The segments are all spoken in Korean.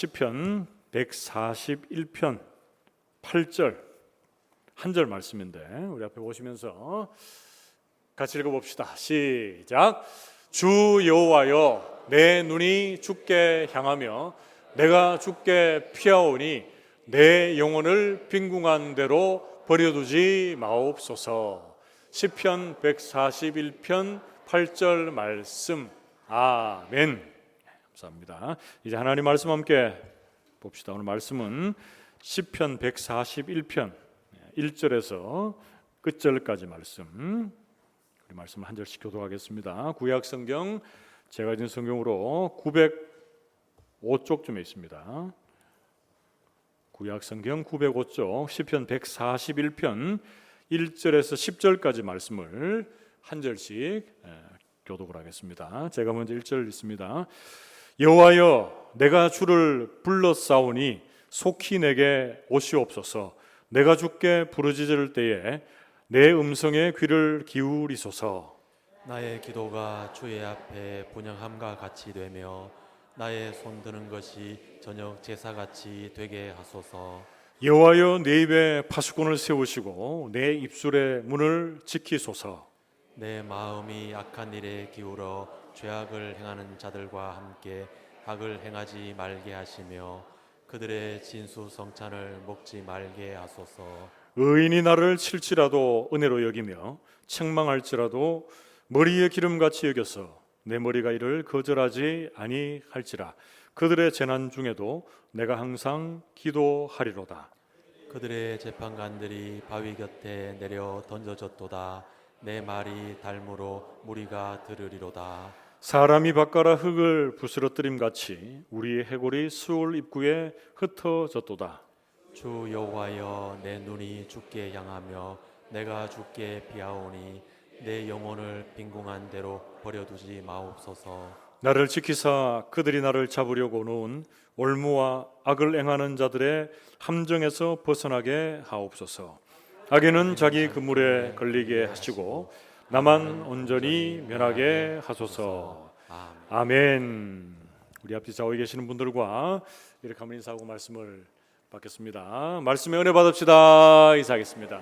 시편 141편 8절 한 절 말씀인데 우리 앞에 보시면서 같이 읽어봅시다. 시작. 주 여호와여, 내 눈이 주께 향하며 내가 주께 피하오니 내 영혼을 빈궁한 대로 버려두지 마옵소서. 시편 141편 8절 말씀. 아멘. 감사합니다. 이제 하나님 말씀 함께 봅시다. 오늘 말씀은 시편 141편 1절에서 끝절까지 말씀. 우리 말씀 한 절씩 교독하겠습니다. 구약 성경 제가 가진 성경으로 905쪽쯤에 있습니다. 구약 성경 905쪽 시편 141편 1절에서 10절까지 말씀을 한 절씩 교독을 하겠습니다. 제가 먼저 1절 읽습니다. 여호와여, 내가 주를 불렀사오니 속히 내게 오시옵소서. 내가 주께 부르짖을 때에 내 음성에 귀를 기울이소서. 나의 기도가 주의 앞에 분향함과 같이 되며 나의 손드는 것이 저녁 제사같이 되게 하소서. 여호와여, 내 입에 파수꾼을 세우시고 내 입술의 문을 지키소서. 내 마음이 악한 일에 기울어 죄악을 행하는 자들과 함께 악을 행하지 말게 하시며 그들의 진수성찬을 먹지 말게 하소서. 의인이 나를 칠지라도 은혜로 여기며 책망할지라도 머리에 기름같이 여겨서 내 머리가 이를 거절하지 아니할지라. 그들의 재난 중에도 내가 항상 기도하리로다. 그들의 재판관들이 바위 곁에 내려 던져졌도다. 내 말이 달무로 무리가 들으리로다. 사람이 밭가라 흙을 부스러뜨림 같이 우리의 해골이 수월 입구에 흩어졌도다. 주 여호와여, 내 눈이 주께 향하며 내가 주께 피하오니 내 영혼을 빈궁한 대로 버려두지 마옵소서. 나를 지키사 그들이 나를 잡으려고 놓은 올무와 악을 행하는 자들의 함정에서 벗어나게 하옵소서. 악인은 자기 그물에 걸리게 하시고 나만 온전히 면하게 하소서. 아멘. 우리 앞에 좌우에 계시는 분들과 이렇게 한번 인사하고 말씀을 받겠습니다. 말씀의 은혜 받읍시다. 인사하겠습니다.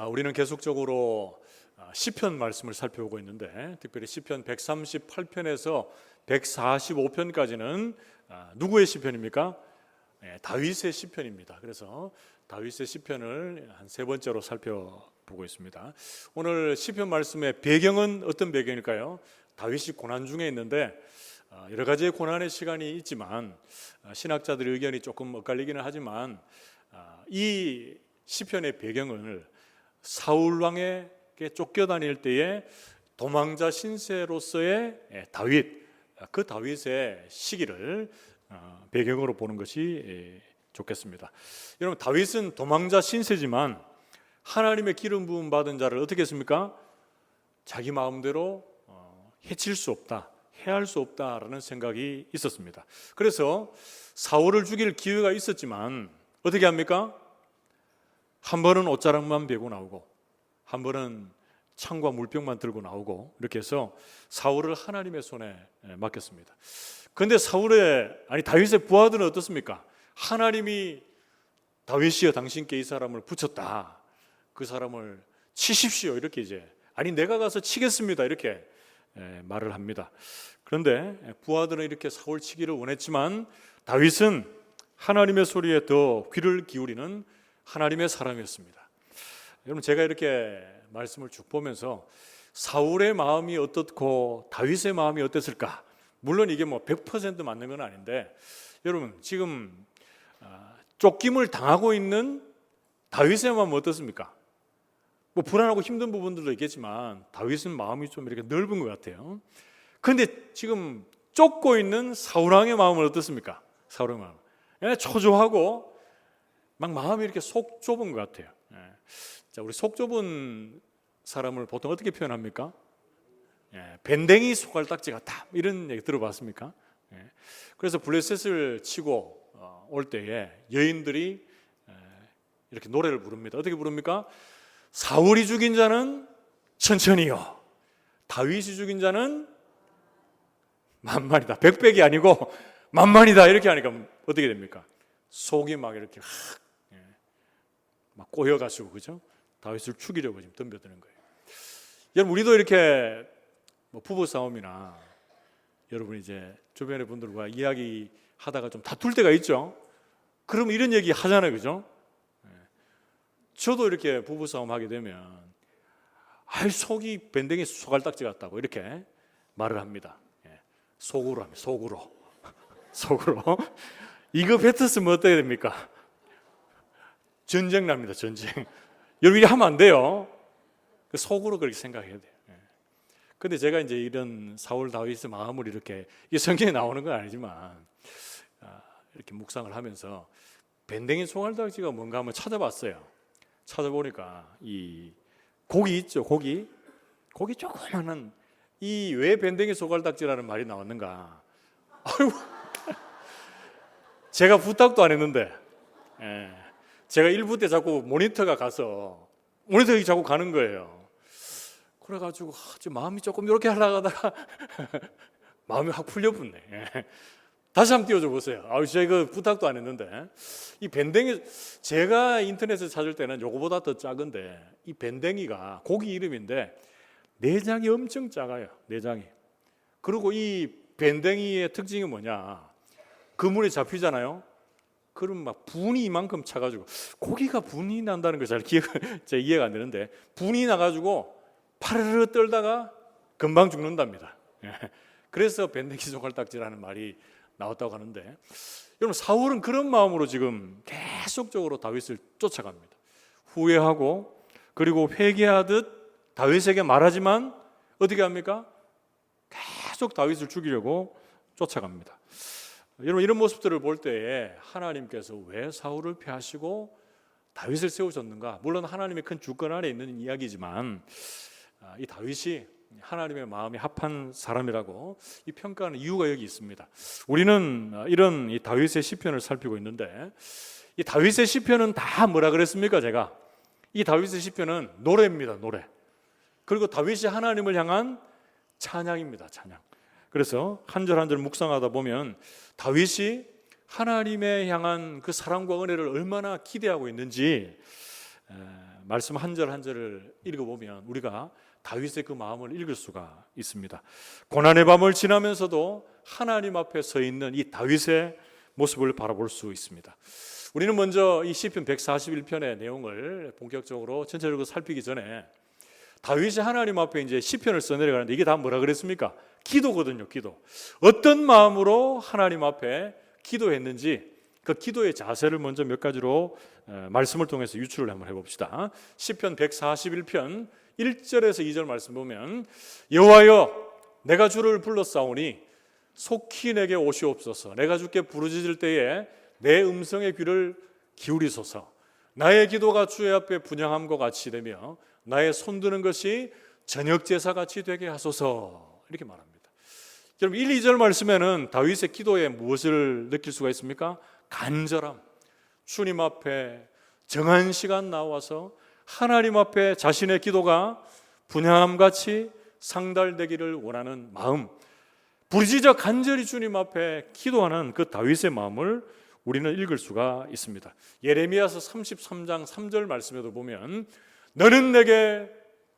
우리는 계속적으로 시편 말씀을 살펴보고 있는데 특별히 시편 138편에서 145편까지는 누구의 시편입니까? 다윗의 시편입니다. 그래서 다윗의 시편을 한 세 번째로 살펴보고 있습니다. 오늘 시편 말씀의 배경은 어떤 배경일까요? 다윗이 고난 중에 있는데 여러 가지의 고난의 시간이 있지만 신학자들의 의견이 조금 엇갈리기는 하지만 이 시편의 배경을 사울 왕에게 쫓겨다닐 때의 도망자 신세로서의 다윗, 그 다윗의 시기를 배경으로 보는 것이 좋겠습니다. 여러분, 다윗은 도망자 신세지만 하나님의 기름 부음 받은 자를 어떻게 했습니까? 자기 마음대로 해칠 수 없다, 해할 수 없다라는 생각이 있었습니다. 그래서 사울을 죽일 기회가 있었지만 어떻게 합니까? 한 번은 옷자락만 베고 나오고 한 번은 창과 물병만 들고 나오고 이렇게 해서 사울을 하나님의 손에 맡겼습니다. 그런데 다윗의 부하들은 어떻습니까? 하나님이 다윗이여 당신께 이 사람을 붙였다. 그 사람을 치십시오. 이렇게 내가 가서 치겠습니다. 이렇게 말을 합니다. 그런데 부하들은 이렇게 사울 치기를 원했지만 다윗은 하나님의 소리에 더 귀를 기울이는 하나님의 사람이었습니다. 여러분, 제가 이렇게 말씀을 쭉 보면서 사울의 마음이 어떻고 다윗의 마음이 어땠을까? 물론 이게 100% 맞는 건 아닌데 여러분, 지금 쫓김을 당하고 있는 다윗의 마음은 어떻습니까? 불안하고 힘든 부분들도 있겠지만 다윗은 마음이 좀 이렇게 넓은 것 같아요. 그런데 지금 쫓고 있는 사울 왕의 마음은 어떻습니까? 사울의 마음 초조하고 막 마음이 이렇게 속 좁은 것 같아요. 자, 우리 속 좁은 사람을 보통 어떻게 표현합니까? 밴댕이 속알딱지 같다, 이런 얘기 들어봤습니까? 그래서 블레셋을 치고 올 때에 여인들이 이렇게 노래를 부릅니다. 어떻게 부릅니까? 사울이 죽인 자는 천천히요, 다윗이 죽인 자는 만만이다. 백백이 아니고 만만이다 이렇게 하니까 어떻게 됩니까? 속이 막 이렇게 막 꼬여가지고 그죠? 다윗을 죽이려고 지금 덤벼드는 거예요. 여러분 우리도 이렇게 뭐 부부 싸움이나 여러분 이제 주변의 분들과 이야기하다가 좀 다툴 때가 있죠. 그럼 이런 얘기 하잖아요, 그죠? 저도 이렇게 부부 싸움 하게 되면 속이 밴댕이 소갈딱지 같다고 이렇게 말을 합니다. 속으로 합니다. 속으로. 이거 뱉었으면 어떻게 됩니까? 전쟁 납니다. 전쟁. 여러분 이게 하면 안 돼요. 속으로 그렇게 생각해야 돼요. 근데 제가 이제 이런 사울 다윗의 마음을 이렇게 이 성경에 나오는 건 아니지만 이렇게 묵상을 하면서 밴댕이 소갈딱지가 뭔가 한번 찾아봤어요. 찾아보니까 이 고기 있죠, 고기 조그마한 이 왜 밴댕이 소갈딱지라는 말이 나왔는가? 아이고, 제가 부탁도 안 했는데, 제가 1부 때 자꾸 모니터가 가서 모니터가 자꾸 가는 거예요. 그래가지고 마음이 조금 이렇게 하려고 하다가 마음이 확 풀려붙네. 다시 한번 띄워줘 보세요. 제가 부탁도 안 했는데 이 밴댕이 제가 인터넷에서 찾을 때는 요거보다 더 작은데 이 밴댕이가 고기 이름인데 내장이 엄청 작아요. 내장이. 그리고 이 밴댕이의 특징이 뭐냐? 그물에 잡히잖아요. 그럼 막 분이 이만큼 차가지고 고기가 분이 난다는 거 잘 이해가 안 되는데 분이 나가지고 파르르 떨다가 금방 죽는답니다. 그래서 밴댕이 소갈딱지라는 말이 나왔다고 하는데 여러분 사울은 그런 마음으로 지금 계속적으로 다윗을 쫓아갑니다. 후회하고 그리고 회개하듯 다윗에게 말하지만 어떻게 합니까? 계속 다윗을 죽이려고 쫓아갑니다. 여러분 이런 모습들을 볼 때에 하나님께서 왜 사울을 폐하시고 다윗을 세우셨는가? 물론 하나님의 큰 주권 안에 있는 이야기지만 이 다윗이 하나님의 마음이 합한 사람이라고 이 평가하는 이유가 여기 있습니다. 우리는 이런 이 다윗의 시편을 살피고 있는데 이 다윗의 시편은 다 뭐라 그랬습니까? 제가 이 다윗의 시편은 노래입니다. 노래. 그리고 다윗이 하나님을 향한 찬양입니다. 찬양. 그래서 한 절 한 절 묵상하다 보면 다윗이 하나님의 향한 그 사랑과 은혜를 얼마나 기대하고 있는지 말씀 한 절 한 절을 읽어보면 우리가 다윗의 그 마음을 읽을 수가 있습니다. 고난의 밤을 지나면서도 하나님 앞에 서 있는 이 다윗의 모습을 바라볼 수 있습니다. 우리는 먼저 이 시편 141편의 내용을 본격적으로 전체적으로 살피기 전에 다윗이 하나님 앞에 이제 시편을 써내려가는데 이게 다 뭐라 그랬습니까? 기도거든요. 기도. 어떤 마음으로 하나님 앞에 기도했는지 그 기도의 자세를 먼저 몇 가지로 말씀을 통해서 유추를 한번 해봅시다. 시편 141편 1절에서 2절 말씀 보면 여호와여 내가 주를 불렀사오니 속히 내게 오시옵소서. 내가 주께 부르짖을 때에 내 음성의 귀를 기울이소서. 나의 기도가 주의 앞에 분향함과 같이 되며 나의 손드는 것이 저녁 제사같이 되게 하소서. 이렇게 말합니다. 여러분 1, 2절 말씀에는 다윗의 기도에 무엇을 느낄 수가 있습니까? 간절함. 주님 앞에 정한 시간 나와서 하나님 앞에 자신의 기도가 분향함같이 상달되기를 원하는 마음, 부르짖어 간절히 주님 앞에 기도하는 그 다윗의 마음을 우리는 읽을 수가 있습니다. 예레미야서 33장 3절 말씀에도 보면 너는 내게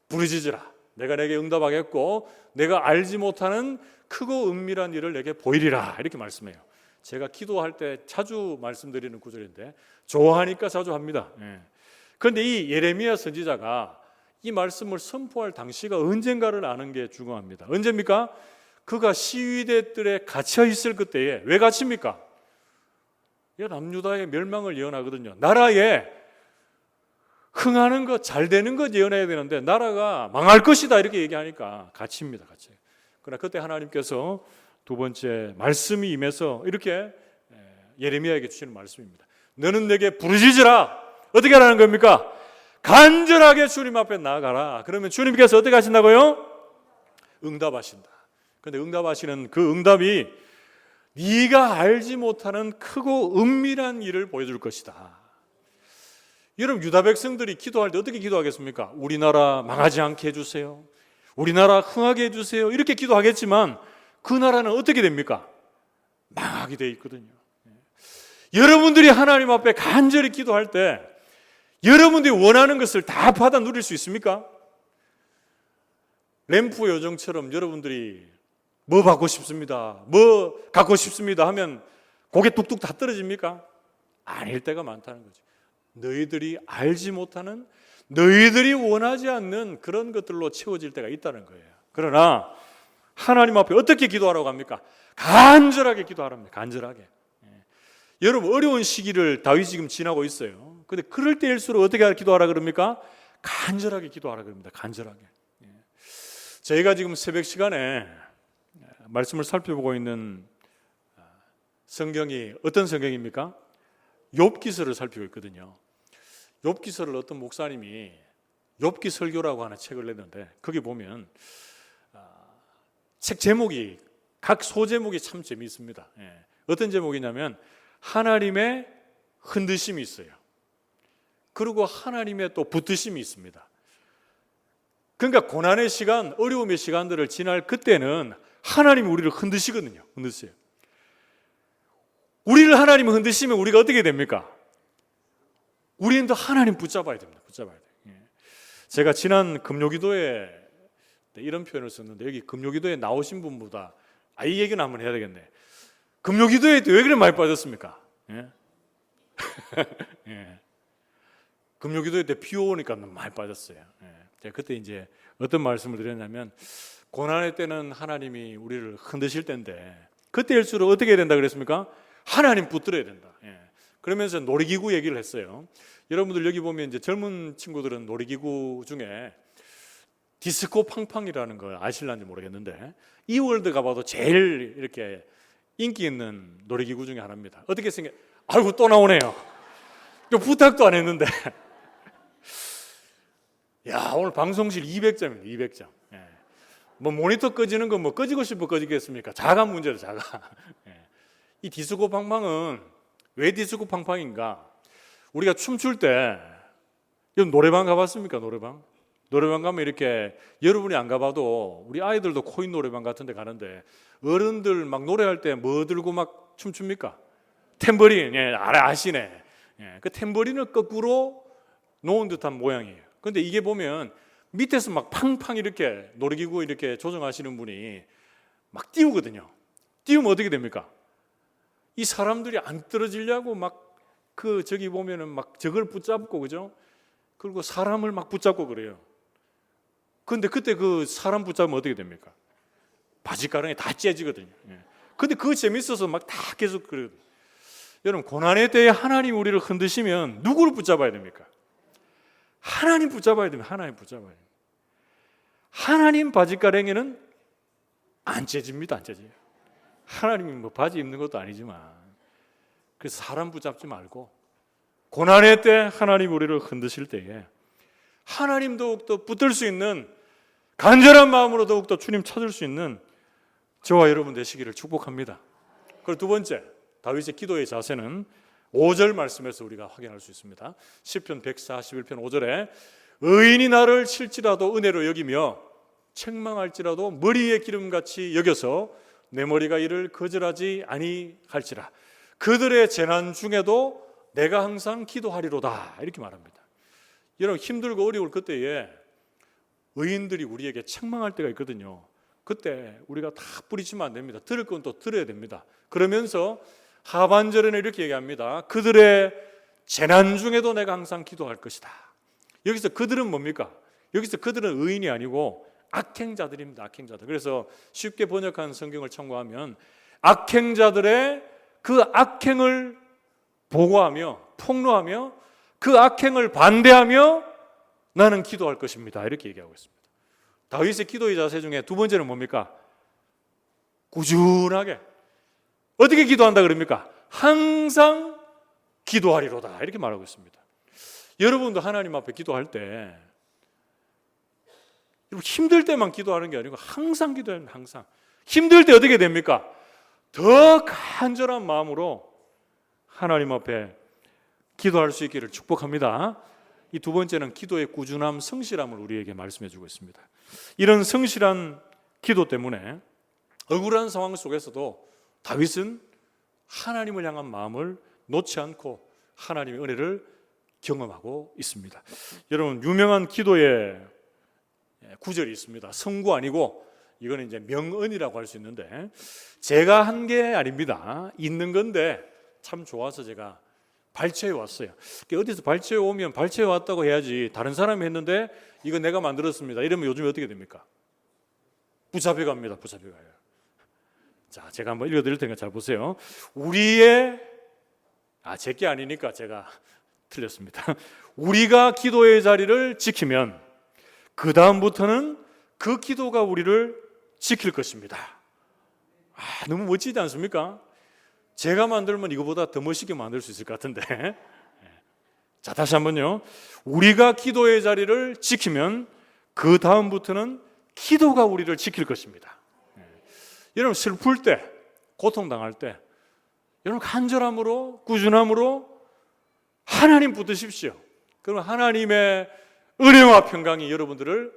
부르짖으라. 내가 내게 응답하겠고 내가 알지 못하는 크고 은밀한 일을 내게 보이리라. 이렇게 말씀해요. 제가 기도할 때 자주 말씀드리는 구절인데 좋아하니까 자주 합니다. 그런데 이 예레미야 선지자가 이 말씀을 선포할 당시가 언젠가를 아는 게 중요합니다. 언제입니까? 그가 시위대 뜰에 갇혀 있을 그때에. 왜 갇힙니까? 남유다의 멸망을 예언하거든요. 나라에 흥하는 것, 잘 되는 것 예언해야 되는데 나라가 망할 것이다 이렇게 얘기하니까 갇힙니다. 갇혀요. 그러나 그때 하나님께서 두 번째 말씀이 임해서 이렇게 예레미야에게 주시는 말씀입니다. 너는 내게 부르짖으라. 어떻게 하라는 겁니까? 간절하게 주님 앞에 나아가라. 그러면 주님께서 어떻게 하신다고요? 응답하신다. 그런데 응답하시는 그 응답이 네가 알지 못하는 크고 은밀한 일을 보여줄 것이다. 여러분 유다 백성들이 기도할 때 어떻게 기도하겠습니까? 우리나라 망하지 않게 해주세요. 우리나라 흥하게 해주세요. 이렇게 기도하겠지만 그 나라는 어떻게 됩니까? 망하게 돼 있거든요. 여러분들이 하나님 앞에 간절히 기도할 때 여러분들이 원하는 것을 다 받아 누릴 수 있습니까? 램프 요정처럼 여러분들이 뭐 받고 싶습니다, 뭐 갖고 싶습니다 하면 고개 뚝뚝 다 떨어집니까? 아닐 때가 많다는 거죠. 너희들이 알지 못하는, 너희들이 원하지 않는 그런 것들로 채워질 때가 있다는 거예요. 그러나 하나님 앞에 어떻게 기도하라고 합니까? 간절하게 기도하랍니다. 간절하게. 여러분, 어려운 시기를 다윗이 지금 지나고 있어요. 근데 그럴 때일수록 어떻게 기도하라 그럽니까? 간절하게 기도하라 그럽니다. 간절하게. 저희가 지금 새벽 시간에 말씀을 살펴보고 있는 성경이 어떤 성경입니까? 욥기서를 살피고 있거든요. 욥기서를 어떤 목사님이 욥기 설교라고 하는 책을 냈는데 거기 보면 책 제목이, 각 소제목이 참 재미있습니다. 어떤 제목이냐면 하나님의 흔드심이 있어요. 그리고 하나님의 또 붙드심이 있습니다. 그러니까 고난의 시간, 어려움의 시간들을 지날 그때는 하나님이 우리를 흔드시거든요. 흔드세요. 우리를 하나님이 흔드시면 우리가 어떻게 됩니까? 우리는 또 하나님 붙잡아야 됩니다. 붙잡아야 돼요. 제가 지난 금요기도에 이런 표현을 썼는데, 여기 금요기도에 나오신 분보다 이 얘기는 한번 해야 되겠네. 금요기도에 왜 그렇게 많이 빠졌습니까? 금요기도에 때 비 오니까 많이 빠졌어요. 제가 그때 이제 어떤 말씀을 드렸냐면, 고난의 때는 하나님이 우리를 흔드실 때인데 그때일수록 어떻게 해야 된다 그랬습니까? 하나님 붙들어야 된다. 그러면서 놀이기구 얘기를 했어요. 여러분들 여기 보면 이제 젊은 친구들은 놀이기구 중에 디스코 팡팡이라는 걸 아실는지 모르겠는데, 이월드 가봐도 제일 이렇게 인기 있는 놀이기구 중에 하나입니다. 어떻게 생각? 아이고 또 나오네요. 부탁도 안 했는데. 야, 오늘 방송실 200점입니다. 200점. 뭐 모니터 꺼지는 건 뭐 꺼지고 싶어 꺼지겠습니까? 자가 문제로 자가. 이 디스코 팡팡은 왜 디스코 팡팡인가? 우리가 춤출 때, 노래방 가봤습니까? 노래방 가면 이렇게, 여러분이 안 가봐도 우리 아이들도 코인 노래방 같은 데 가는데 어른들 막 노래할 때 뭐 들고 막 춤춥니까? 탬버린. 아시네. 그 탬버린을 거꾸로 놓은 듯한 모양이에요. 근데 이게 보면 밑에서 막 팡팡 이렇게 놀이기구 이렇게 조정하시는 분이 막 띄우거든요. 띄우면 어떻게 됩니까? 이 사람들이 안 떨어지려고 막 저기 보면은 막 저걸 붙잡고, 그죠? 그리고 사람을 막 붙잡고 그래요. 근데 그때 그 사람 붙잡으면 어떻게 됩니까? 바지가랑이 다 째지거든요. 근데 그거 재밌어서 막 다 계속 그래요. 여러분, 고난의 때에 하나님 우리를 흔드시면 누구를 붙잡아야 됩니까? 하나님 붙잡아야 됩니다. 하나님 붙잡아야 됩니다. 하나님 바지가랑이는 안 째집니다. 안 째져요. 하나님이 뭐 바지 입는 것도 아니지만, 그래서 사람 붙잡지 말고 고난의 때 하나님 우리를 흔드실 때에 하나님 더욱더 붙들 수 있는, 간절한 마음으로 더욱더 주님 찾을 수 있는 저와 여러분 되시기를 축복합니다. 그리고 두 번째, 다윗의 기도의 자세는 5절 말씀에서 우리가 확인할 수 있습니다. 시편 141편 5절에 의인이 나를 칠지라도 은혜로 여기며 책망할지라도 머리에 기름같이 여겨서 내 머리가 이를 거절하지 아니할지라. 그들의 재난 중에도 내가 항상 기도하리로다. 이렇게 말합니다. 여러분, 힘들고 어려울 그때에 의인들이 우리에게 책망할 때가 있거든요. 그때 우리가 다 뿌리치면 안 됩니다. 들을 건 또 들어야 됩니다. 그러면서 하반절에는 이렇게 얘기합니다. 그들의 재난 중에도 내가 항상 기도할 것이다. 여기서 그들은 뭡니까? 여기서 그들은 의인이 아니고 악행자들입니다. 악행자들. 그래서 쉽게 번역한 성경을 참고하면 악행자들의 그 악행을 보고하며 폭로하며 그 악행을 반대하며 나는 기도할 것입니다. 이렇게 얘기하고 있습니다. 다윗의 기도의 자세 중에 두 번째는 뭡니까? 꾸준하게. 어떻게 기도한다 그럽니까? 항상 기도하리로다. 이렇게 말하고 있습니다. 여러분도 하나님 앞에 기도할 때 힘들 때만 기도하는 게 아니고 항상 기도해야 합니다. 항상. 힘들 때 어떻게 됩니까? 더 간절한 마음으로 하나님 앞에 기도할 수 있기를 축복합니다. 이 두 번째는 기도의 꾸준함, 성실함을 우리에게 말씀해 주고 있습니다. 이런 성실한 기도 때문에 억울한 상황 속에서도 다윗은 하나님을 향한 마음을 놓지 않고 하나님의 은혜를 경험하고 있습니다. 여러분, 유명한 기도의 구절이 있습니다. 성구 아니고 이거는 이제 명언이라고 할 수 있는데, 제가 한 게 아닙니다. 있는 건데 참 좋아서 제가 발췌해 왔어요. 어디서 발췌해 오면 발췌해 왔다고 해야지, 다른 사람이 했는데 이거 내가 만들었습니다 이러면 요즘에 어떻게 됩니까? 붙잡혀 갑니다. 붙잡혀 가요. 자, 제가 한번 읽어드릴 테니까 잘 보세요. 우리의 제게 아니니까 제가 틀렸습니다. 우리가 기도의 자리를 지키면 그 다음부터는 그 기도가 우리를 지킬 것입니다. 너무 멋지지 않습니까? 제가 만들면 이거보다 더 멋있게 만들 수 있을 것 같은데. 자, 다시 한번요. 우리가 기도의 자리를 지키면 그 다음부터는 기도가 우리를 지킬 것입니다. 여러분, 슬플 때, 고통당할 때 여러분 간절함으로, 꾸준함으로 하나님 붙드십시오. 그럼 하나님의 은혜와 평강이 여러분들을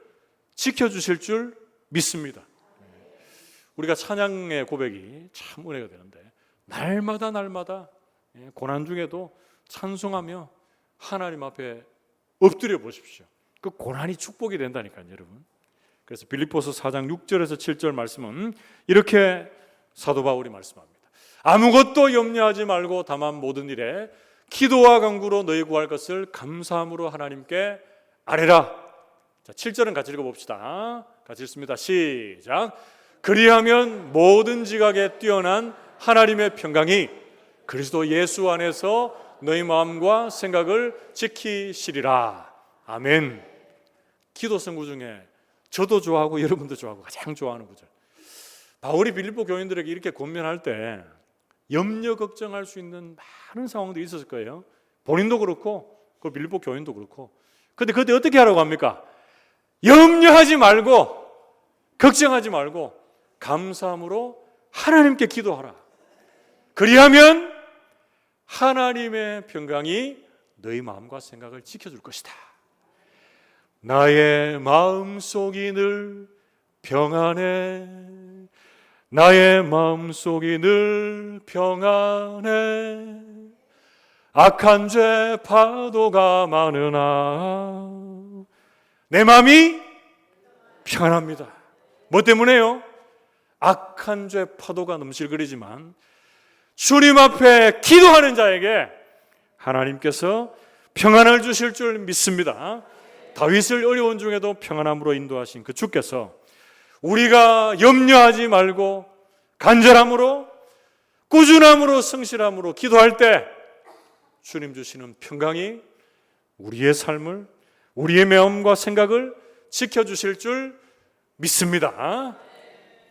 지켜주실 줄 믿습니다. 우리가 찬양의 고백이 참 은혜가 되는데, 날마다 고난 중에도 찬송하며 하나님 앞에 엎드려 보십시오. 그 고난이 축복이 된다니까요, 여러분. 그래서 빌립보서 4장 6절에서 7절 말씀은 이렇게 사도 바울이 말씀합니다. 아무것도 염려하지 말고 다만 모든 일에 기도와 간구로 너희 구할 것을 감사함으로 하나님께 아뢰라. 자, 7절은 같이 읽어봅시다. 같이 읽습니다. 시작. 그리하면 모든 지각에 뛰어난 하나님의 평강이 그리스도 예수 안에서 너희 마음과 생각을 지키시리라. 아멘. 기도 성구 중에 저도 좋아하고 여러분도 좋아하고 가장 좋아하는 구절. 바울이 빌립보 교인들에게 이렇게 권면할 때 염려 걱정할 수 있는 많은 상황들이 있었을 거예요. 본인도 그렇고 그 빌립보 교인도 그렇고. 근데 그때 어떻게 하라고 합니까? 염려하지 말고 걱정하지 말고 감사함으로 하나님께 기도하라. 그리하면 하나님의 평강이 너희 마음과 생각을 지켜줄 것이다. 나의 마음속이 늘 평안해. 나의 마음속이 늘 평안해. 악한 죄 파도가 많으나 내 마음이 평안합니다. 뭐 때문에요? 악한 죄 파도가 넘실거리지만 주님 앞에 기도하는 자에게 하나님께서 평안을 주실 줄 믿습니다. 다윗을 어려운 중에도 평안함으로 인도하신 그 주께서 우리가 염려하지 말고 간절함으로, 꾸준함으로, 성실함으로 기도할 때 주님 주시는 평강이 우리의 삶을, 우리의 마음과 생각을 지켜주실 줄 믿습니다.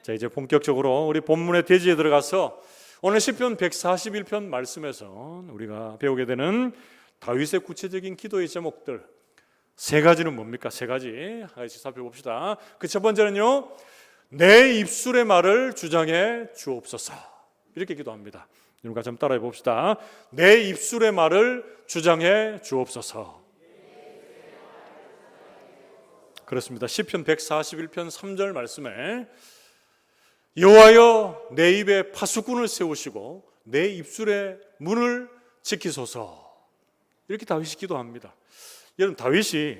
자, 이제 본격적으로 우리 본문의 대지에 들어가서 오늘 시편 141편 말씀에서 우리가 배우게 되는 다윗의 구체적인 기도의 제목들 세 가지는 뭡니까? 세 가지 하나씩 살펴봅시다. 그 첫 번째는요, 내 입술의 말을 주장해 주옵소서. 이렇게 기도합니다. 여러분 같이 한번 따라해 봅시다. 내 입술의 말을 주장해 주옵소서. 그렇습니다. 시편 141편 3절 말씀에 여호와여 내 입에 파수꾼을 세우시고 내 입술의 문을 지키소서. 이렇게 다윗이 기도합니다. 여러분, 다윗이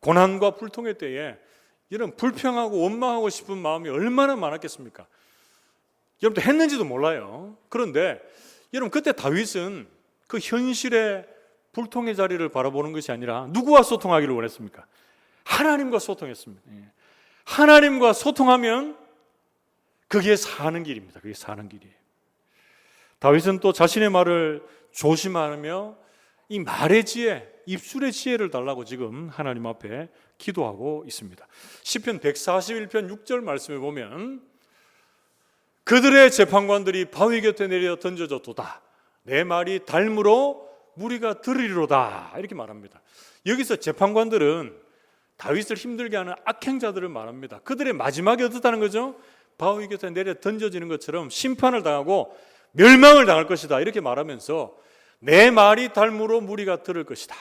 고난과 불통의 때에 이런 불평하고 원망하고 싶은 마음이 얼마나 많았겠습니까? 여러분도 했는지도 몰라요. 그런데 여러분, 그때 다윗은 그 현실의 불통의 자리를 바라보는 것이 아니라 누구와 소통하기를 원했습니까? 하나님과 소통했습니다. 하나님과 소통하면 그게 사는 길입니다. 그게 사는 길이에요. 다윗은 또 자신의 말을 조심하며 이 말의 지혜, 입술의 지혜를 달라고 지금 하나님 앞에 기도하고 있습니다. 시편 141편 6절 말씀에 보면 그들의 재판관들이 바위 곁에 내려 던져졌도다. 내 말이 달무로 무리가 들으리로다. 이렇게 말합니다. 여기서 재판관들은 다윗을 힘들게 하는 악행자들을 말합니다. 그들의 마지막이 어떻다는 거죠? 바위 곁에 내려 던져지는 것처럼 심판을 당하고 멸망을 당할 것이다. 이렇게 말하면서 내 말이 달무로 무리가 들을 것이다.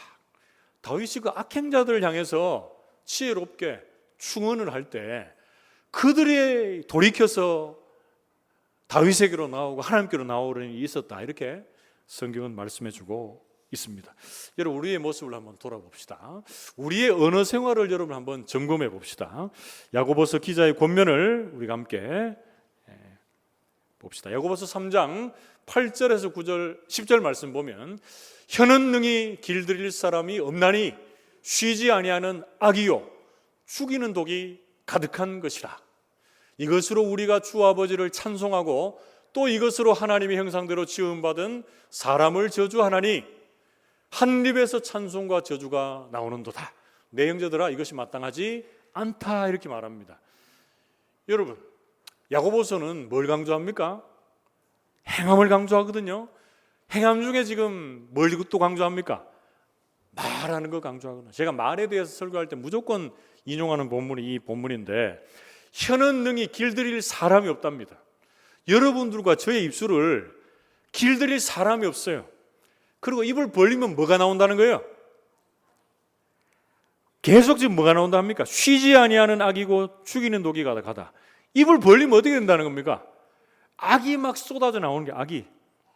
다윗이 그 악행자들을 향해서 지혜롭게 충언을 할 때 그들이 돌이켜서 다윗에게로 나오고 하나님께로 나오는 일이 있었다, 이렇게 성경은 말씀해주고 있습니다. 여러분, 우리의 모습을 한번 돌아봅시다. 우리의 언어 생활을 여러분 한번 점검해 봅시다. 야고보서 기자의 권면을 우리가 함께 봅시다. 야고보서 3장 8절에서 9절 10절 말씀 보면, 혀는 능히 길들일 사람이 없나니 쉬지 아니하는 악이요 죽이는 독이 가득한 것이라. 이것으로 우리가 주 아버지를 찬송하고 또 이것으로 하나님의 형상대로 지음받은 사람을 저주하나니 한 입에서 찬송과 저주가 나오는도다. 내 형제들아, 이것이 마땅하지 않다, 이렇게 말합니다. 여러분, 야고보서는 뭘 강조합니까? 행함을 강조하거든요. 행함 중에 지금 뭘 또 강조합니까? 말하는 거 강조하거든요. 제가 말에 대해서 설교할 때 무조건 인용하는 본문이 이 본문인데, 혀는 능히 길들일 사람이 없답니다. 여러분들과 저의 입술을 길들일 사람이 없어요. 그리고 입을 벌리면 뭐가 나온다는 거예요? 계속 지금 뭐가 나온다 합니까? 쉬지 아니하는 악이고 죽이는 독이 가득하다. 입을 벌리면 어떻게 된다는 겁니까? 악이 막 쏟아져 나오는 게, 악이,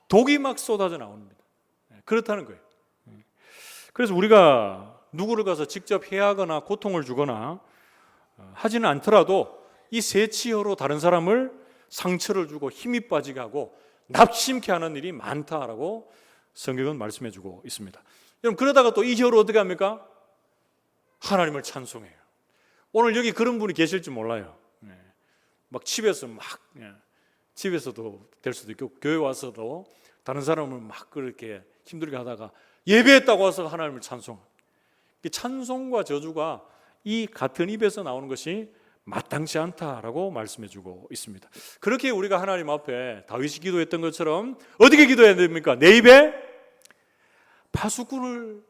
독이 막 쏟아져 나옵니다. 그렇다는 거예요. 그래서 우리가 누구를 가서 직접 해하거나 고통을 주거나 하지는 않더라도 이 세치어로 다른 사람을 상처를 주고 힘이 빠지게 하고 납심케 하는 일이 많다라고 성경은 말씀해주고 있습니다. 여러분, 그러다가 또 이 혀로 어떻게 합니까? 하나님을 찬송해요. 오늘 여기 그런 분이 계실지 몰라요. 막 집에서 집에서도 될 수도 있고 교회 와서도 다른 사람을 막 그렇게 힘들게 하다가 예배했다고 와서 하나님을 찬송해요. 찬송과 저주가 이 같은 입에서 나오는 것이 마땅치 않다라고 말씀해주고 있습니다. 그렇게 우리가 하나님 앞에 다윗이 기도했던 것처럼 어떻게 기도해야 됩니까? 내 입에 파수꾼을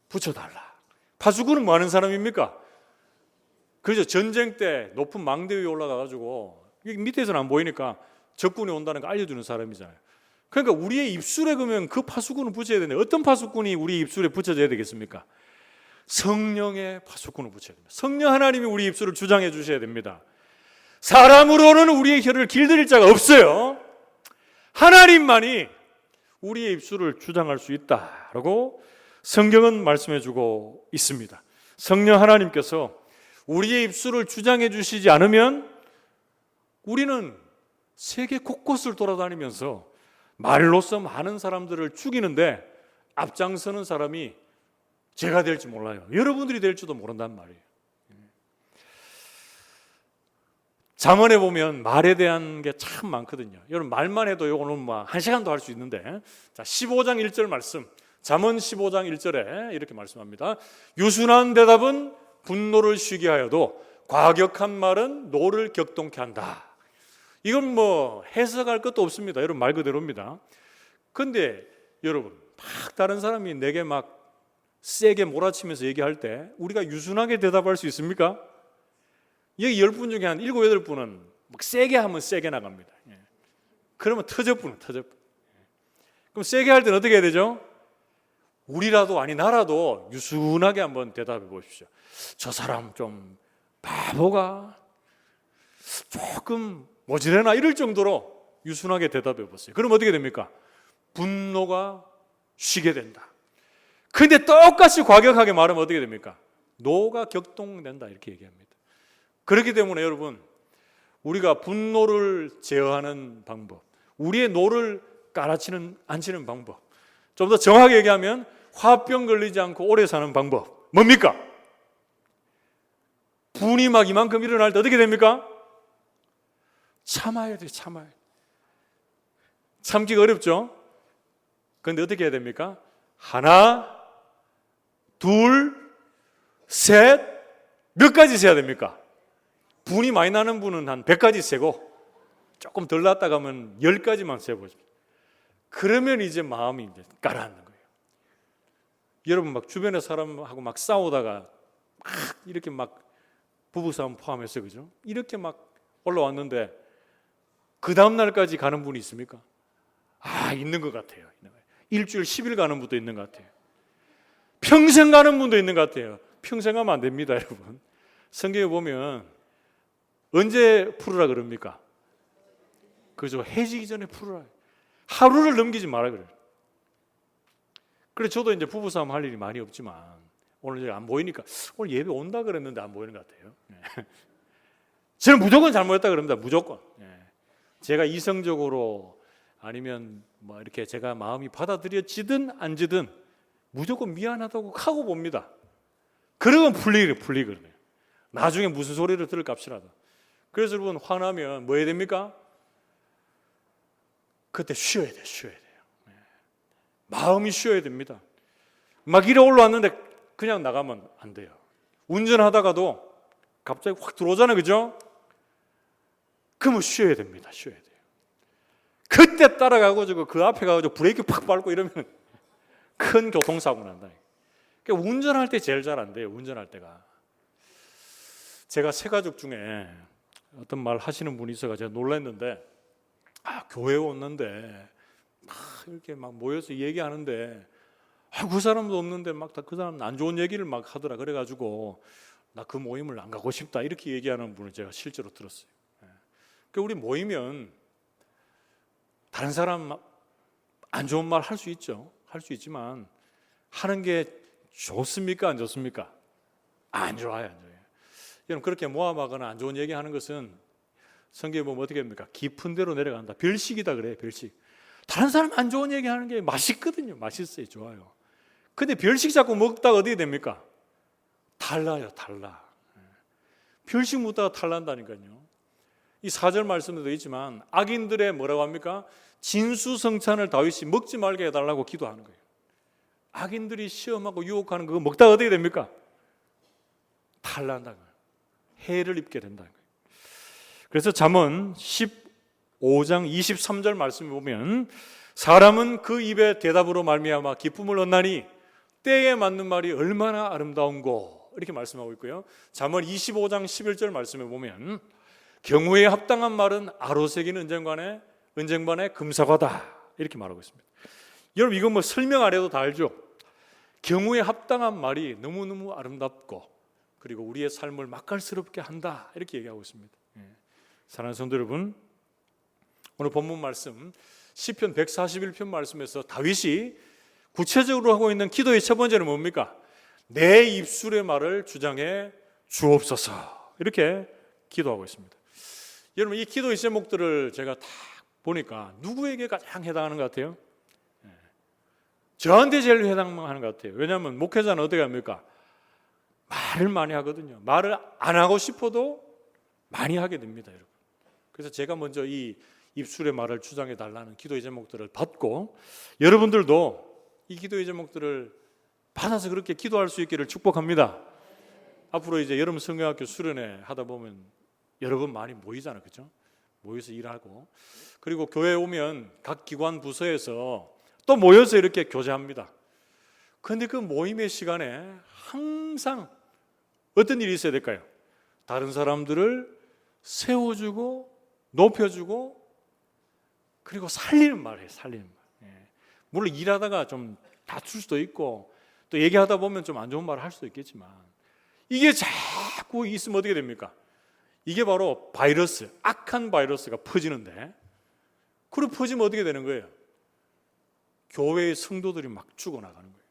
붙여달라. 파수꾼은 뭐 하는 사람입니까? 그렇죠. 전쟁 때 높은 망대 위에 올라가가지고 밑에서는 안 보이니까 적군이 온다는 거 알려주는 사람이잖아요. 그러니까 우리의 입술에 그러면 그 파수꾼을 붙여야 되는데 어떤 파수꾼이 우리 입술에 붙여져야 되겠습니까? 성령의 파수꾼을 붙여야 됩니다. 성령 하나님이 우리 입술을 주장해 주셔야 됩니다. 사람으로는 우리의 혀를 길들일 자가 없어요. 하나님만이 우리의 입술을 주장할 수 있다라고 성경은 말씀해 주고 있습니다. 성령 하나님께서 우리의 입술을 주장해 주시지 않으면 우리는 세계 곳곳을 돌아다니면서 말로써 많은 사람들을 죽이는데 앞장서는 사람이 제가 될지 몰라요. 여러분들이 될지도 모른단 말이에요. 잠언에 보면 말에 대한 게 참 많거든요. 여러분, 말만 해도 오늘 뭐 1시간도 할 수 있는데, 자, 15장 1절 말씀, 잠언 15장 1절에 이렇게 말씀합니다. 유순한 대답은 분노를 쉬게 하여도 과격한 말은 노를 격동케 한다. 이건 뭐 해석할 것도 없습니다. 여러분, 말 그대로입니다. 그런데 여러분, 막 다른 사람이 내게 막 세게 몰아치면서 얘기할 때 우리가 유순하게 대답할 수 있습니까? 여기 10분 중에 한 7, 8분은 막 세게 하면 세게 나갑니다. 그러면 터져부는. 그럼 세게 할 때는 어떻게 해야 되죠? 우리라도 아니 나라도 유순하게 한번 대답해 보십시오. 저 사람 좀 바보가 조금 모질해나 이럴 정도로 유순하게 대답해 보세요. 그럼 어떻게 됩니까? 분노가 쉬게 된다. 근데 똑같이 과격하게 말하면 어떻게 됩니까? 노가 격동된다, 이렇게 얘기합니다. 그렇기 때문에 여러분, 우리가 분노를 제어하는 방법, 우리의 노를 앉히는 방법, 좀 더 정확하게 얘기하면 화병 걸리지 않고 오래 사는 방법, 뭡니까? 분이 막 이만큼 일어날 때 어떻게 됩니까? 참아야 돼요. 참기가 어렵죠? 그런데 어떻게 해야 됩니까? 하나, 둘, 셋, 몇 가지 세야 됩니까? 분이 많이 나는 분은 한 100가지 세고 조금 덜 났다가 하면 10가지만 세보죠. 그러면 이제 마음이 이제 가라앉는 거예요. 여러분, 막 주변의 사람하고 막 싸우다가 막 이렇게 막 부부싸움 포함해서, 그죠? 이렇게 막 올라왔는데 그 다음날까지 가는 분이 있습니까? 있는 것 같아요. 일주일 10일 가는 분도 있는 것 같아요. 평생 가는 분도 있는 것 같아요. 평생 하면 안 됩니다, 여러분. 성경에 보면 언제 풀으라 그럽니까? 그저 해지기 전에 풀어라. 하루를 넘기지 마라 그래. 그래 저도 이제 부부싸움 할 일이 많이 없지만 오늘 제가 안 보이니까 오늘 예배 온다 그랬는데 안 보이는 것 같아요. 저는 무조건 잘못했다 그럽니다. 무조건. 제가 이성적으로 아니면 뭐 이렇게 제가 마음이 받아들여지든 안 지든 무조건 미안하다고 하고 봅니다. 그러면 풀리거든요. 나중에 무슨 소리를 들을 값이라도. 그래서 여러분 화나면 뭐 해야 됩니까? 그때 쉬어야 돼요. 마음이 쉬어야 됩니다. 막 이래 올라왔는데 그냥 나가면 안 돼요. 운전하다가도 갑자기 확 들어오잖아요. 그죠? 그러면 쉬어야 됩니다. 쉬어야 돼요. 그때 따라가고 그 앞에 가서 브레이크 팍 밟고 이러면 큰 교통사고 난다. 그러니까 운전할 때 제일 잘 안 돼요. 운전할 때가. 제가 세 가족 중에 어떤 말 하시는 분이 있어서 제가 놀랐는데 교회 왔는데 막 이렇게 막 모여서 얘기하는데 그 사람도 없는데 막 그 사람 안 좋은 얘기를 막 하더라. 그래가지고 나 그 모임을 안 가고 싶다 이렇게 얘기하는 분을 제가 실제로 들었어요. 그러니까 우리 모이면 다른 사람 안 좋은 말 할 수 있죠. 할 수 있지만 하는 게 좋습니까? 안 좋습니까? 안 좋아요. 여러분 그렇게 모함하거나 안 좋은 얘기하는 것은 성경에 보면 어떻게 합니까? 깊은 데로 내려간다. 별식이다 그래요. 별식. 다른 사람 안 좋은 얘기하는 게 맛있거든요. 맛있어요. 좋아요. 근데 별식 자꾸 먹다가 어떻게 됩니까? 달라요. 달라. 별식 먹다가 탈난다니까요. 이 4절 말씀에도 있지만 악인들의 뭐라고 합니까? 진수성찬을 다윗이 먹지 말게 해달라고 기도하는 거예요. 악인들이 시험하고 유혹하는 그거 먹다가 어떻게 됩니까? 탈난다는 거예요. 해를 입게 된다는 거예요. 그래서 잠언 15장 23절 말씀에 보면 사람은 그 입의 대답으로 말미암아 기쁨을 얻나니 때에 맞는 말이 얼마나 아름다운고 이렇게 말씀하고 있고요. 잠언 25장 11절 말씀에 보면 경우에 합당한 말은 아로새긴 은쟁반에 금사과다 이렇게 말하고 있습니다. 여러분 이건 뭐 설명 안 해도 다 알죠? 경우에 합당한 말이 너무너무 아름답고 그리고 우리의 삶을 맛깔스럽게 한다 이렇게 얘기하고 있습니다. 사랑하는 성도 여러분, 오늘 본문 말씀 시편 141편 말씀에서 다윗이 구체적으로 하고 있는 기도의 첫 번째는 뭡니까? 내 입술의 말을 주장해 주옵소서 이렇게 기도하고 있습니다. 여러분 이 기도의 제목들을 제가 다 보니까 누구에게 가장 해당하는 것 같아요? 저한테 제일 해당하는 것 같아요. 왜냐하면 목회자는 어떻게 합니까? 말을 많이 하거든요. 말을 안 하고 싶어도 많이 하게 됩니다, 여러분. 그래서 제가 먼저 이 입술의 말을 주장해 달라는 기도의 제목들을 받고 여러분들도 이 기도의 제목들을 받아서 그렇게 기도할 수 있기를 축복합니다. 앞으로 이제 여름 성경학교 수련회 하다 보면 여러분 많이 모이잖아요, 그렇죠? 모여서 일하고 그리고 교회 오면 각 기관 부서에서 또 모여서 이렇게 교제합니다. 그런데 그 모임의 시간에 항상 어떤 일이 있어야 될까요? 다른 사람들을 세워주고 높여주고 그리고 살리는 말이에요. 살리는 말. 물론 일하다가 좀 다툴 수도 있고 또 얘기하다 보면 좀 안 좋은 말을 할 수도 있겠지만 이게 자꾸 있으면 어떻게 됩니까? 이게 바로 바이러스, 악한 바이러스가 퍼지는데 그리고 퍼지면 어떻게 되는 거예요? 교회의 성도들이 막 죽어나가는 거예요.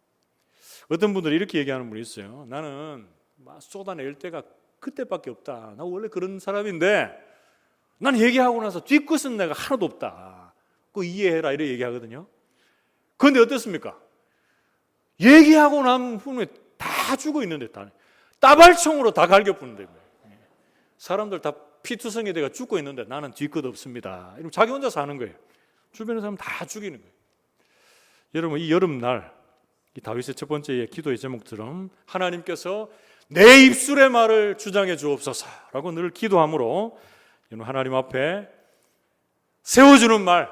어떤 분들이 이렇게 얘기하는 분이 있어요. 나는 막 쏟아낼 때가 그때밖에 없다. 나 원래 그런 사람인데 난 얘기하고 나서 뒤끝은 내가 하나도 없다. 그거 이해해라 이렇게 얘기하거든요. 그런데 어떻습니까? 얘기하고 난 후에 다 죽어 있는데 따발총으로 다 갈겨부는데 사람들 다 피투성이 돼가 죽고 있는데 나는 뒤끝 없습니다. 이러면 자기 혼자 사는 거예요. 주변의 사람 다 죽이는 거예요. 여러분 이 여름날 이 다윗의 첫 번째 기도의 제목처럼 하나님께서 내 입술의 말을 주장해 주옵소서라고 늘 기도함으로 하나님 앞에 세워주는 말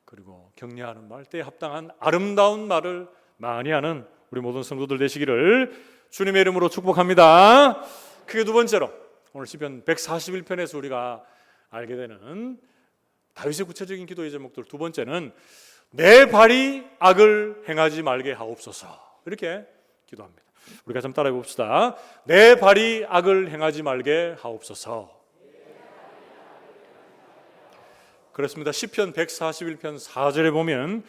그리고 격려하는 말 때에 합당한 아름다운 말을 많이 하는 우리 모든 성도들 되시기를 주님의 이름으로 축복합니다. 그게 두 번째로 오늘 시편 141편에서 우리가 알게 되는 다윗의 구체적인 기도의 제목들 두 번째는 내 발이 악을 행하지 말게 하옵소서 이렇게 기도합니다. 우리가 좀 따라해 봅시다. 내 발이 악을 행하지 말게 하옵소서. 그렇습니다. 시편 141편 4절에 보면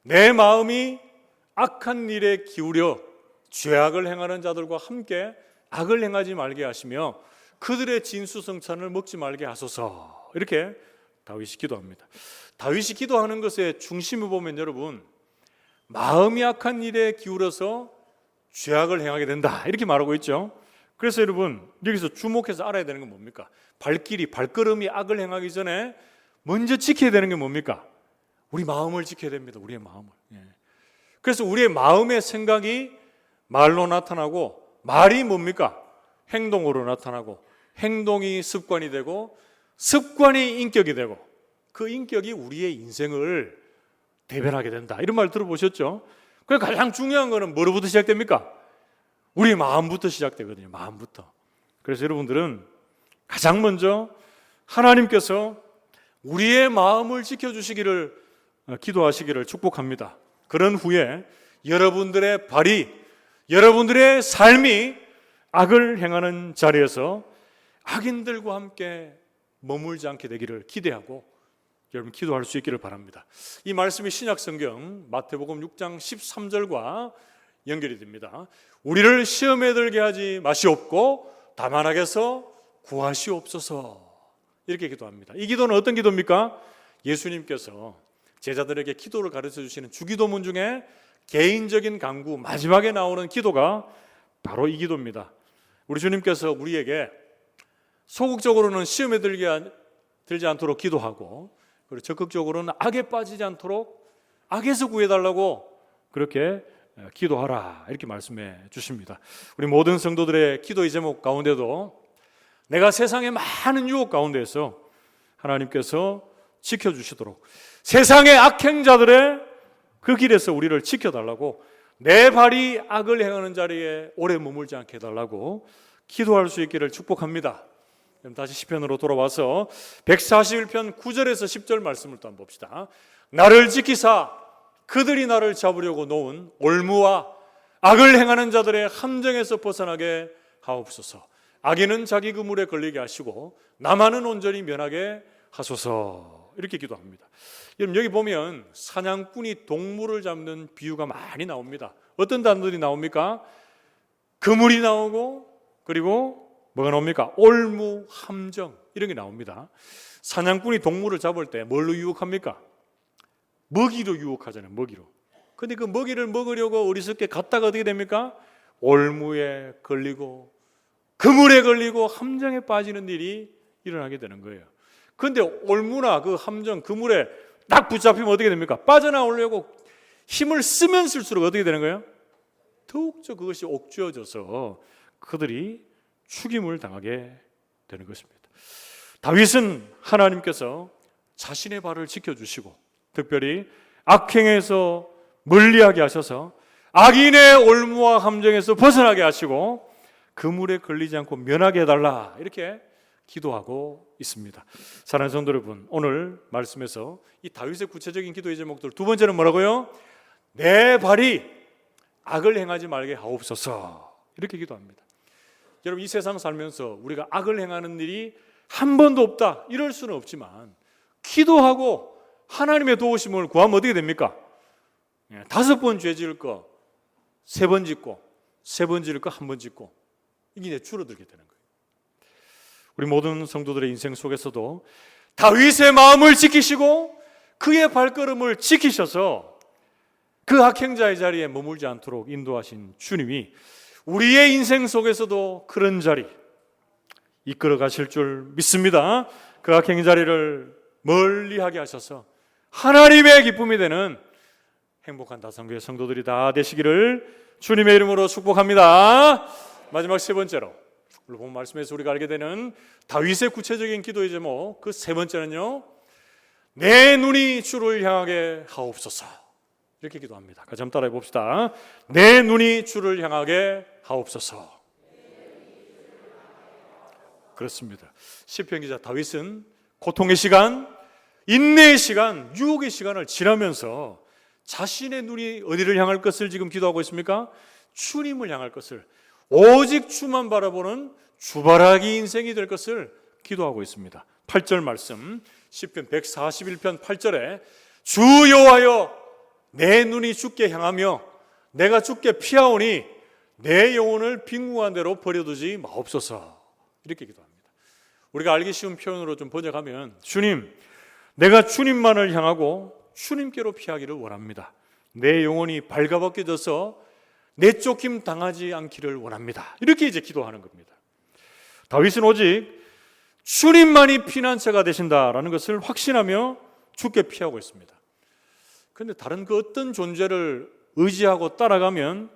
내 마음이 악한 일에 기울여 죄악을 행하는 자들과 함께 악을 행하지 말게 하시며 그들의 진수성찬을 먹지 말게 하소서. 이렇게 다윗이 기도합니다. 다윗이 기도하는 것의 중심을 보면 여러분, 마음이 악한 일에 기울어서 죄악을 행하게 된다, 이렇게 말하고 있죠. 그래서 여러분, 여기서 주목해서 알아야 되는 건 뭡니까? 발걸음이 악을 행하기 전에 먼저 지켜야 되는 게 뭡니까? 우리 마음을 지켜야 됩니다. 우리의 마음을. 그래서 우리의 마음의 생각이 말로 나타나고, 말이 뭡니까? 행동으로 나타나고, 행동이 습관이 되고, 습관이 인격이 되고, 그 인격이 우리의 인생을 대변하게 된다, 이런 말 들어보셨죠? 그래서 가장 중요한 거는 뭐로부터 시작됩니까? 우리 마음부터 시작되거든요. 마음부터. 그래서 여러분들은 가장 먼저 하나님께서 우리의 마음을 지켜주시기를 기도하시기를 축복합니다. 그런 후에 여러분들의 발이, 여러분들의 삶이 악을 행하는 자리에서 악인들과 함께 머물지 않게 되기를 기대하고 여러분 기도할 수 있기를 바랍니다. 이 말씀이 신약성경 마태복음 6장 13절과 연결이 됩니다. 우리를 시험에 들게 하지 마시옵고 다만 악에서 구하시옵소서, 이렇게 기도합니다. 이 기도는 어떤 기도입니까? 예수님께서 제자들에게 기도를 가르쳐 주시는 주기도문 중에 개인적인 간구 마지막에 나오는 기도가 바로 이 기도입니다. 우리 주님께서 우리에게 소극적으로는 시험에 들지 않도록 기도하고, 그리고 적극적으로는 악에 빠지지 않도록 악에서 구해달라고 그렇게 기도하라, 이렇게 말씀해 주십니다. 우리 모든 성도들의 기도의 제목 가운데도 내가 세상의 많은 유혹 가운데서 하나님께서 지켜주시도록, 세상의 악행자들의 그 길에서 우리를 지켜달라고, 내 발이 악을 행하는 자리에 오래 머물지 않게 해달라고 기도할 수 있기를 축복합니다. 그럼 다시 시편으로 돌아와서 141편 9절에서 10절 말씀을 또 한번 봅시다. 나를 지키사 그들이 나를 잡으려고 놓은 올무와 악을 행하는 자들의 함정에서 벗어나게 하옵소서. 악인은 자기 그물에 걸리게 하시고 나만은 온전히 면하게 하소서, 이렇게 기도합니다. 여러분, 여기 보면 사냥꾼이 동물을 잡는 비유가 많이 나옵니다. 어떤 단어들이 나옵니까? 그물이 나오고, 그리고 뭐가 나옵니까? 올무, 함정, 이런 게 나옵니다. 사냥꾼이 동물을 잡을 때 뭘로 유혹합니까? 먹이로 유혹하잖아요. 먹이로. 근데 그 먹이를 먹으려고 어리석게 갔다가 어떻게 됩니까? 올무에 걸리고 그물에 걸리고 함정에 빠지는 일이 일어나게 되는 거예요. 그런데 올무나 그 함정, 그물에 딱 붙잡히면 어떻게 됩니까? 빠져나오려고 힘을 쓰면 쓸수록 어떻게 되는 거예요? 더욱더 그것이 옥죄어져서 그들이 죽임을 당하게 되는 것입니다. 다윗은 하나님께서 자신의 발을 지켜주시고 특별히 악행에서 멀리하게 하셔서 악인의 올무와 함정에서 벗어나게 하시고 그물에 걸리지 않고 면하게 해달라, 이렇게 기도하고 있습니다. 사랑하는 성도 여러분, 오늘 말씀에서 이 다윗의 구체적인 기도의 제목들, 두 번째는 뭐라고요? 내 발이 악을 행하지 말게 하옵소서, 이렇게 기도합니다. 여러분, 이 세상 살면서 우리가 악을 행하는 일이 한 번도 없다, 이럴 수는 없지만 기도하고 하나님의 도우심을 구하면 어떻게 됩니까? 5번 죄 지을 거 3번 짓고, 3번 지을 거 1번 짓고, 이게 이제 줄어들게 되는 거예요. 우리 모든 성도들의 인생 속에서도 다윗의 마음을 지키시고 그의 발걸음을 지키셔서 그 악행자의 자리에 머물지 않도록 인도하신 주님이 우리의 인생 속에서도 그런 자리 이끌어 가실 줄 믿습니다. 그 악행 자리를 멀리하게 하셔서 하나님의 기쁨이 되는 행복한 다성교회 성도들이 다 되시기를 주님의 이름으로 축복합니다. 마지막 세 번째로 오늘 본 말씀에서 우리가 알게 되는 다윗의 구체적인 기도의 제목, 그 세 번째는요, 내 눈이 주를 향하게 하옵소서, 이렇게 기도합니다. 같이 한번 따라해 봅시다. 내 눈이 주를 향하게 하옵소서. 그렇습니다. 시편 기자 다윗은 고통의 시간, 인내의 시간, 유혹의 시간을 지나면서 자신의 눈이 어디를 향할 것을 지금 기도하고 있습니까? 주님을 향할 것을, 오직 주만 바라보는 주바라기 인생이 될 것을 기도하고 있습니다. 8절 말씀 시편 141편 8절에 주 여호와여 내 눈이 주께 향하며 내가 주께 피하오니 내 영혼을 빈궁한 대로 버려두지 마옵소서. 이렇게 기도합니다. 우리가 알기 쉬운 표현으로 좀 번역하면 주님, 내가 주님만을 향하고 주님께로 피하기를 원합니다. 내 영혼이 발가벗겨져서 내쫓김 당하지 않기를 원합니다. 이렇게 이제 기도하는 겁니다. 다윗은 오직 주님만이 피난처가 되신다라는 것을 확신하며 주께 피하고 있습니다. 그런데 다른 그 어떤 존재를 의지하고 따라가면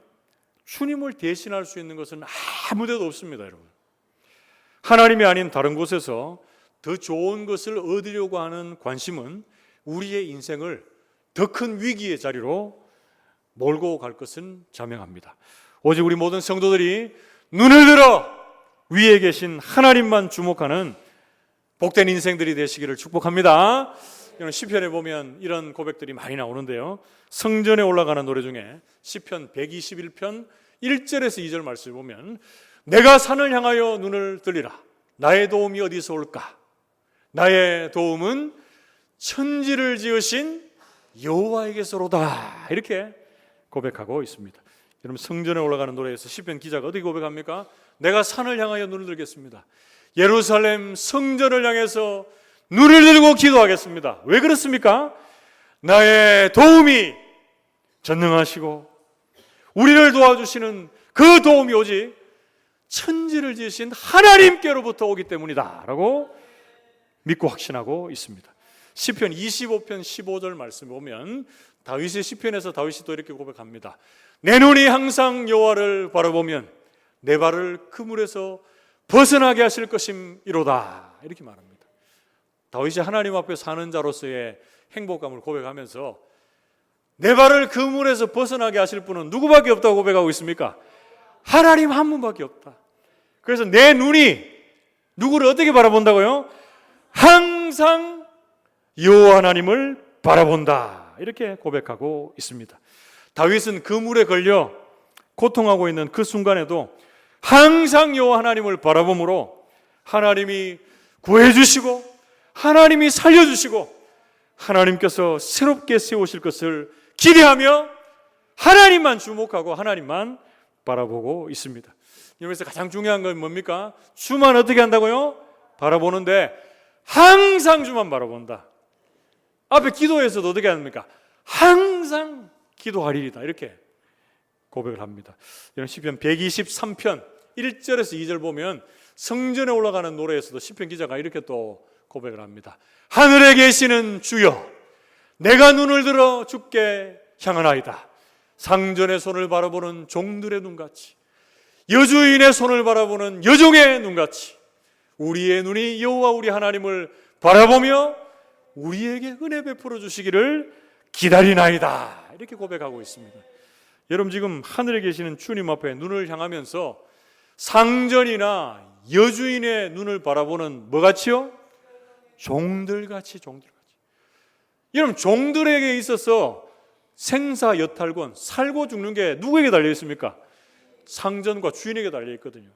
주님을 대신할 수 있는 것은 아무 데도 없습니다, 여러분. 하나님이 아닌 다른 곳에서 더 좋은 것을 얻으려고 하는 관심은 우리의 인생을 더 큰 위기의 자리로 몰고 갈 것은 자명합니다. 오직 우리 모든 성도들이 눈을 들어 위에 계신 하나님만 주목하는 복된 인생들이 되시기를 축복합니다. 시편에 보면 이런 고백들이 많이 나오는데요. 성전에 올라가는 노래 중에 시편 121편 1절에서 2절 말씀을 보면 내가 산을 향하여 눈을 들리라. 나의 도움이 어디서 올까? 나의 도움은 천지를 지으신 여호와에게서로다. 이렇게 고백하고 있습니다. 여러분, 성전에 올라가는 노래에서 시편 기자가 어떻게 고백합니까? 내가 산을 향하여 눈을 들겠습니다. 예루살렘 성전을 향해서 눈을 들고 기도하겠습니다. 왜 그렇습니까? 나의 도움이 전능하시고 우리를 도와주시는 그 도움이 오직 천지를 지으신 하나님께로부터 오기 때문이다 라고 믿고 확신하고 있습니다. 시편 25편 15절 말씀 보면 다윗의 시편에서 다윗이 또 이렇게 고백합니다. 내 눈이 항상 여호와를 바라보면 내 발을 그물에서 벗어나게 하실 것임이로다. 이렇게 말합니다. 다윗이 하나님 앞에 사는 자로서의 행복감을 고백하면서 내 발을 그물에서 벗어나게 하실 분은 누구밖에 없다고 고백하고 있습니까? 하나님 한 분밖에 없다. 그래서 내 눈이 누구를 어떻게 바라본다고요? 항상 여호와 하나님을 바라본다. 이렇게 고백하고 있습니다. 다윗은 그물에 걸려 고통하고 있는 그 순간에도 항상 여호와 하나님을 바라보므로 하나님이 구해주시고 하나님이 살려주시고 하나님께서 새롭게 세우실 것을 기대하며 하나님만 주목하고 하나님만 바라보고 있습니다. 여기서 가장 중요한 건 뭡니까? 주만 어떻게 한다고요? 바라보는데 항상 주만 바라본다. 앞에 기도에서도 어떻게 합니까? 항상 기도하리이다. 이렇게 고백을 합니다. 이런 시편 123편 1절에서 2절 보면 성전에 올라가는 노래에서도 시편 기자가 이렇게 또 고백을 합니다. 하늘에 계시는 주여, 내가 눈을 들어 주께 향하나이다. 상전의 손을 바라보는 종들의 눈같이, 여주인의 손을 바라보는 여종의 눈같이 우리의 눈이 여호와 우리 하나님을 바라보며 우리에게 은혜 베풀어 주시기를 기다리나이다. 이렇게 고백하고 있습니다. 여러분, 지금 하늘에 계시는 주님 앞에 눈을 향하면서 상전이나 여주인의 눈을 바라보는 뭐같이요? 종들같이. 여러분, 종들에게 있어서 생사여탈권, 살고 죽는 게 누구에게 달려 있습니까? 상전과 주인에게 달려 있거든요.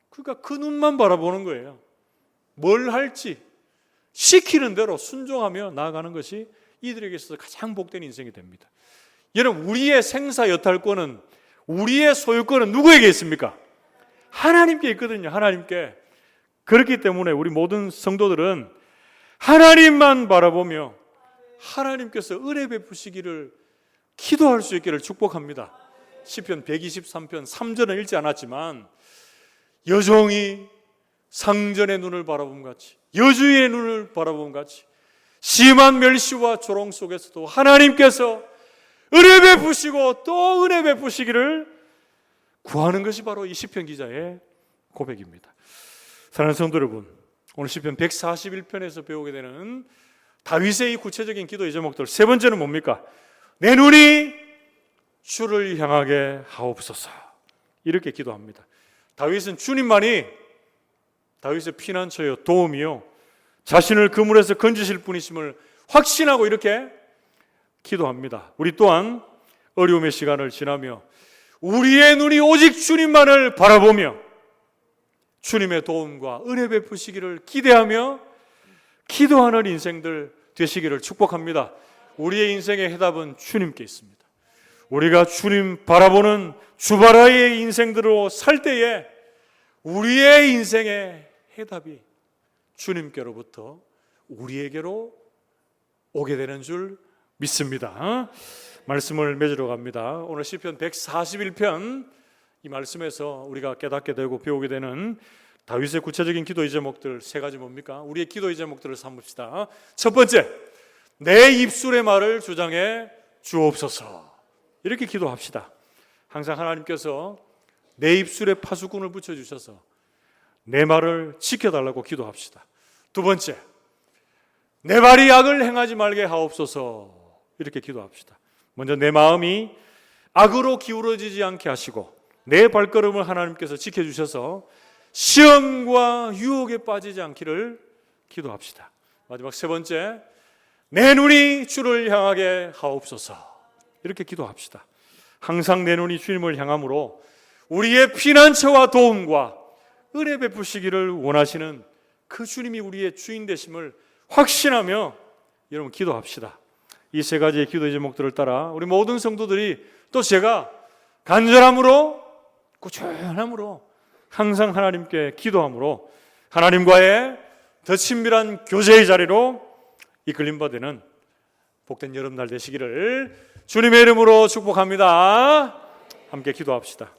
그러니까 그 눈만 바라보는 거예요. 뭘 할지 시키는 대로 순종하며 나아가는 것이 이들에게 있어서 가장 복된 인생이 됩니다. 여러분, 우리의 생사여탈권은, 우리의 소유권은 누구에게 있습니까? 하나님께 있거든요. 하나님께. 그렇기 때문에 우리 모든 성도들은 하나님만 바라보며 하나님께서 은혜 베푸시기를 기도할 수 있기를 축복합니다. 시편 123편 3절은 읽지 않았지만 여종이 상전의 눈을 바라본 같이, 여주인의 눈을 바라본 같이 심한 멸시와 조롱 속에서도 하나님께서 은혜 베푸시고 또 은혜 베푸시기를 구하는 것이 바로 이 시편 기자의 고백입니다. 사랑하는 성도 여러분, 오늘 시편 141편에서 배우게 되는 다윗의 이 구체적인 기도의 제목들, 세 번째는 뭡니까? 내 눈이 주를 향하게 하옵소서. 이렇게 기도합니다. 다윗은 주님만이 다윗의 피난처요, 도움이요, 자신을 그물에서 건지실 분이심을 확신하고 이렇게 기도합니다. 우리 또한 어려움의 시간을 지나며 우리의 눈이 오직 주님만을 바라보며 주님의 도움과 은혜 베푸시기를 기대하며 기도하는 인생들 되시기를 축복합니다. 우리의 인생의 해답은 주님께 있습니다. 우리가 주님 바라보는 주바라의 인생들로 살 때에 우리의 인생의 해답이 주님께로부터 우리에게로 오게 되는 줄 믿습니다. 말씀을 맺으러 갑니다. 오늘 시편 141편 이 말씀에서 우리가 깨닫게 되고 배우게 되는 다윗의 구체적인 기도의 제목들 세 가지 뭡니까? 우리의 기도의 제목들을 삼읍시다. 첫 번째, 내 입술의 말을 주장해 주옵소서. 이렇게 기도합시다. 항상 하나님께서 내 입술에 파수꾼을 붙여주셔서 내 말을 지켜달라고 기도합시다. 두 번째, 내 발이 악을 행하지 말게 하옵소서. 이렇게 기도합시다. 먼저 내 마음이 악으로 기울어지지 않게 하시고 내 발걸음을 하나님께서 지켜주셔서 시험과 유혹에 빠지지 않기를 기도합시다. 마지막 세 번째, 내 눈이 주를 향하게 하옵소서. 이렇게 기도합시다. 항상 내 눈이 주님을 향함으로 우리의 피난처와 도움과 은혜 베푸시기를 원하시는 그 주님이 우리의 주인 되심을 확신하며 여러분 기도합시다. 이 세 가지의 기도의 제목들을 따라 우리 모든 성도들이 또 제가 간절함으로 꾸준함으로 항상 하나님께 기도함으로 하나님과의 더 친밀한 교제의 자리로 이끌림 받는 복된 여름날 되시기를 주님의 이름으로 축복합니다. 함께 기도합시다.